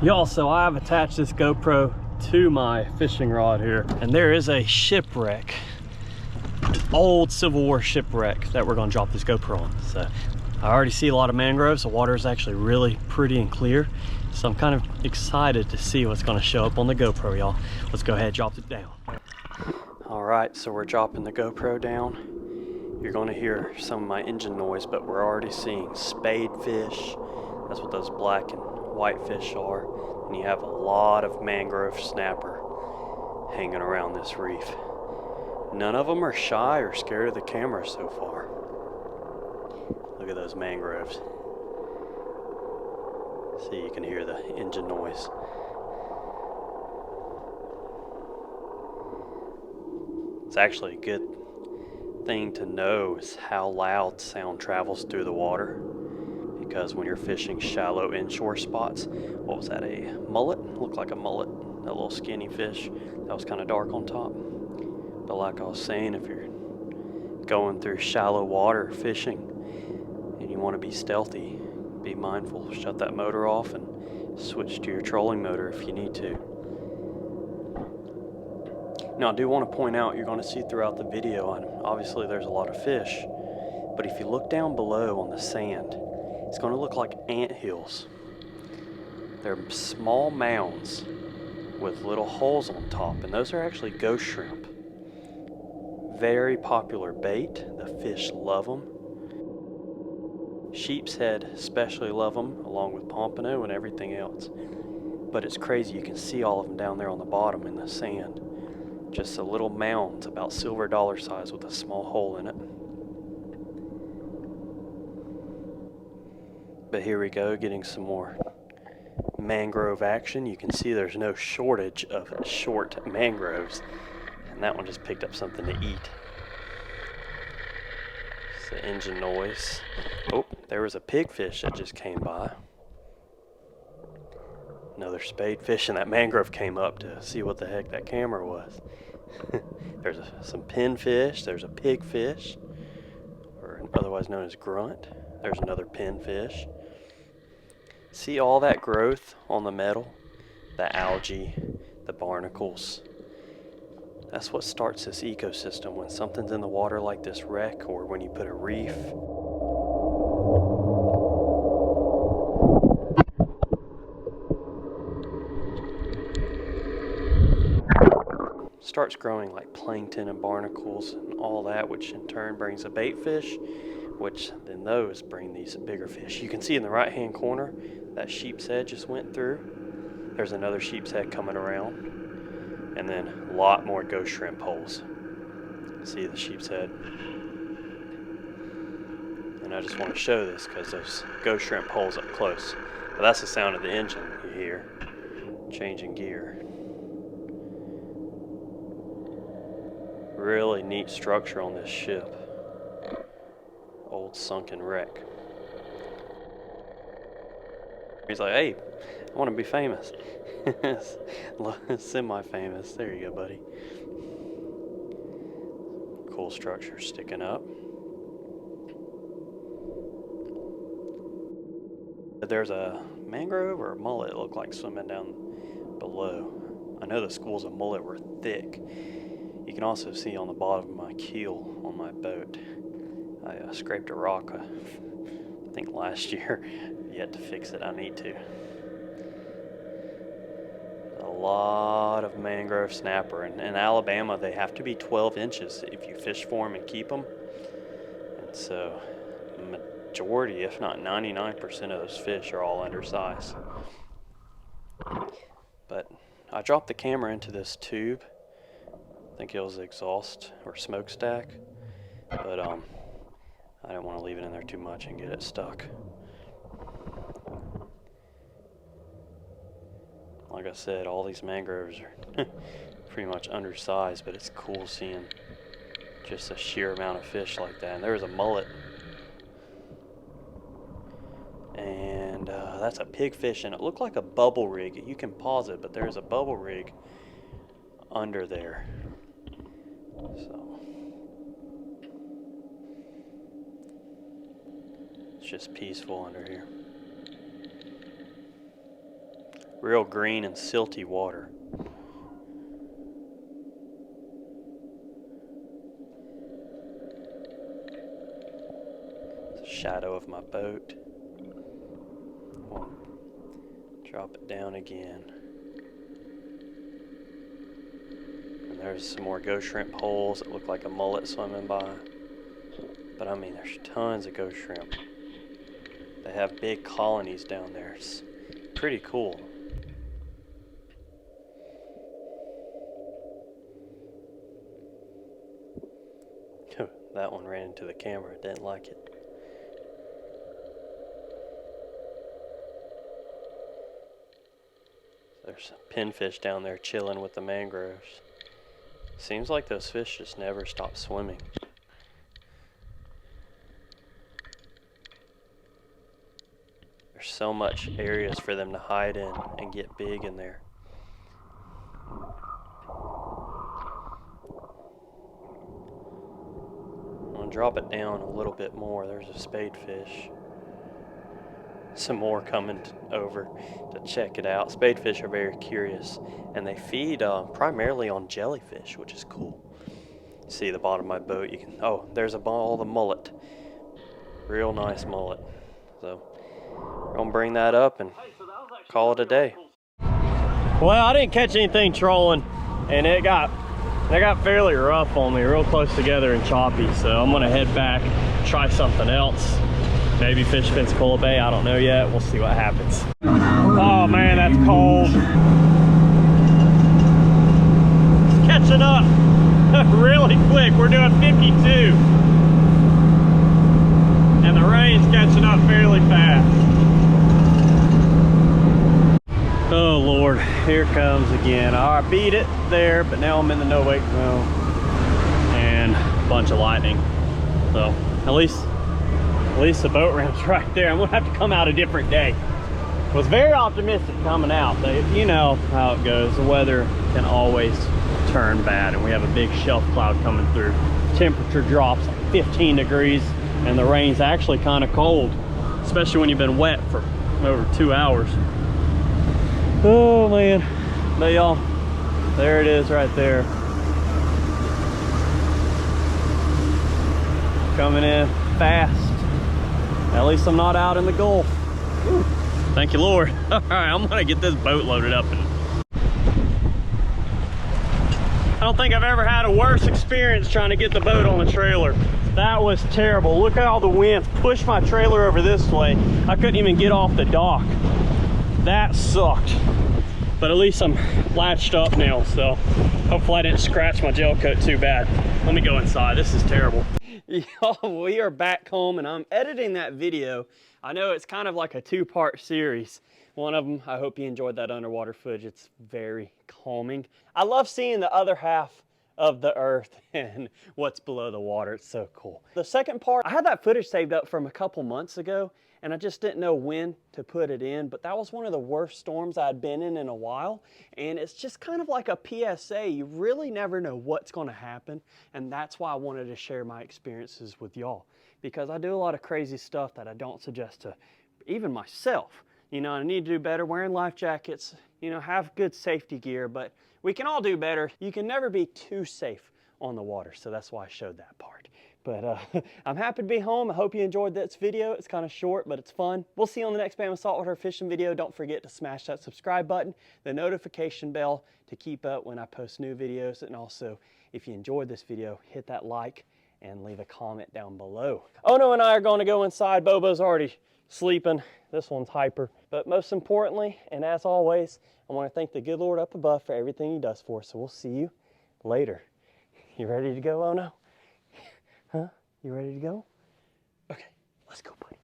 Y'all, so I've attached this GoPro to my fishing rod here, and there is a shipwreck, old Civil War shipwreck, that we're gonna drop this GoPro on. So I already see a lot of mangroves. The water is actually really pretty and clear, so I'm kind of excited to see what's gonna show up on the GoPro, y'all. Let's go ahead and drop it down. All right, so we're dropping the GoPro down. You're gonna hear some of my engine noise, but we're already seeing spade fish. That's what those black and white fish are. And you have a lot of mangrove snapper hanging around this reef. None of them are shy or scared of the camera so far. Look at those mangroves. See, you can hear the engine noise. It's actually a good thing to know is how loud sound travels through the water. Because when you're fishing shallow inshore spots, what was that, a mullet? Looked like a mullet, that little skinny fish that was kind of dark on top. But like I was saying, if you're going through shallow water fishing and you want to be stealthy, be mindful, shut that motor off and switch to your trolling motor if you need to. Now I do want to point out, you're going to see throughout the video, and obviously there's a lot of fish, but if you look down below on the sand, it's going to look like ant hills. They're small mounds with little holes on top, and those are actually ghost shrimp. Very popular bait. The fish love them. Sheep's head especially love them, along with pompano and everything else. But it's crazy, you can see all of them down there on the bottom in the sand. Just a little mound about silver dollar size with a small hole in it. But here we go, getting some more mangrove action. You can see there's no shortage of short mangroves. And that one just picked up something to eat. It's the engine noise. Oh, there was a pigfish that just came by. Another spade fish, and that mangrove came up to see what the heck that camera was. There's some pinfish, there's a pigfish, or otherwise known as grunt. There's another pinfish. See all that growth on the metal? The algae, the barnacles. That's what starts this ecosystem. When something's in the water like this wreck, or when you put a reef. Starts growing like plankton and barnacles and all that, which in turn brings a bait fish, which then those bring these bigger fish. You can see in the right hand corner, that sheep's head just went through. There's another sheep's head coming around. And then a lot more ghost shrimp holes. See the sheep's head? And I just want to show this because those ghost shrimp holes up close. But that's the sound of the engine you hear, changing gear. Really neat structure on this ship. Old sunken wreck. He's like, hey, I want to be famous. Semi-famous. There you go, buddy. Cool structure sticking up. There's a mangrove or a mullet, it looked like, swimming down below. I know the schools of mullet were thick. You can also see on the bottom of my keel on my boat, I scraped a rock, I think last year. Yet to fix it, I need to. A lot of mangrove snapper. And in Alabama, they have to be 12 inches if you fish for them and keep them. And so, majority, if not 99% of those fish are all undersized. But I dropped the camera into this tube. I think it was exhaust or smokestack. But I didn't want to leave it in there too much and get it stuck. Like I said, all these mangroves are pretty much undersized, but it's cool seeing just a sheer amount of fish like that. And there's a mullet. And that's a pigfish, and it looked like a bubble rig. You can pause it, but there's a bubble rig under there. So it's just peaceful under here. Real green and silty water. It's a shadow of my boat. I'll drop it down again. And there's some more ghost shrimp holes that look like a mullet swimming by. But I mean, there's tons of ghost shrimp. They have big colonies down there. It's pretty cool. That one ran into the camera, didn't like it. There's a pinfish down there chilling with the mangroves. Seems like those fish just never stop swimming. There's so much areas for them to hide in and get big in there. I'm gonna drop it down a little bit more. There's a spadefish. Some more coming over to check it out. Spadefish are very curious, and they feed primarily on jellyfish, which is cool. See the bottom of my boat, you can, oh, there's a ball of the mullet. Real nice mullet. So I'm gonna bring that up and call it a day. Well, I didn't catch anything trolling, and they got fairly rough on me, real close together and choppy. So I'm gonna head back, try something else. Maybe fish Pensacola Bay, I don't know yet. We'll see what happens. Oh man, that's cold. It's catching up really quick. We're doing 52. And the rain's catching up fairly fast. Oh Lord, here it comes again. I beat it there, but now I'm in the no wake zone. And a bunch of lightning. So at least the boat ramp's right there. I'm gonna have to come out a different day. Was very optimistic coming out, but you know how it goes. The weather can always turn bad, and we have a big shelf cloud coming through. Temperature drops like 15 degrees, and the rain's actually kind of cold, especially when you've been wet for over 2 hours. Oh man, but y'all, there it is right there. Coming in fast. At least I'm not out in the Gulf. Whew. Thank you, Lord. All right, I'm gonna get this boat loaded up. I don't think I've ever had a worse experience trying to get the boat on the trailer. That was terrible. Look at all the winds pushed my trailer over this way. I couldn't even get off the dock. That sucked. But at least I'm latched up now, so hopefully I didn't scratch my gel coat too bad. Let me go inside. This is terrible. Y'all, we are back home and I'm editing that video. I know it's kind of like a two-part series. One of them, I hope you enjoyed that underwater footage. It's very calming. I love seeing the other half of the earth and what's below the water. It's so cool. The second part, I had that footage saved up from a couple months ago and I just didn't know when to put it in, but that was one of the worst storms I'd been in a while. And it's just kind of like a PSA. You really never know what's gonna happen. And that's why I wanted to share my experiences with y'all, because I do a lot of crazy stuff that I don't suggest to even myself. You know, I need to do better wearing life jackets, you know, have good safety gear, but we can all do better. You can never be too safe on the water. So that's why I showed that part. But I'm happy to be home. I hope you enjoyed this video. It's kind of short, but it's fun. We'll see you on the next Bama Saltwater fishing video. Don't forget to smash that subscribe button, the notification bell to keep up when I post new videos. And also, if you enjoyed this video, hit that like and leave a comment down below. Ono and I are going to go inside. Bobo's already sleeping. This one's hyper. But most importantly, and as always, I want to thank the good Lord up above for everything he does for us. So we'll see you later. You ready to go, Ono? Huh? You ready to go? Okay, let's go.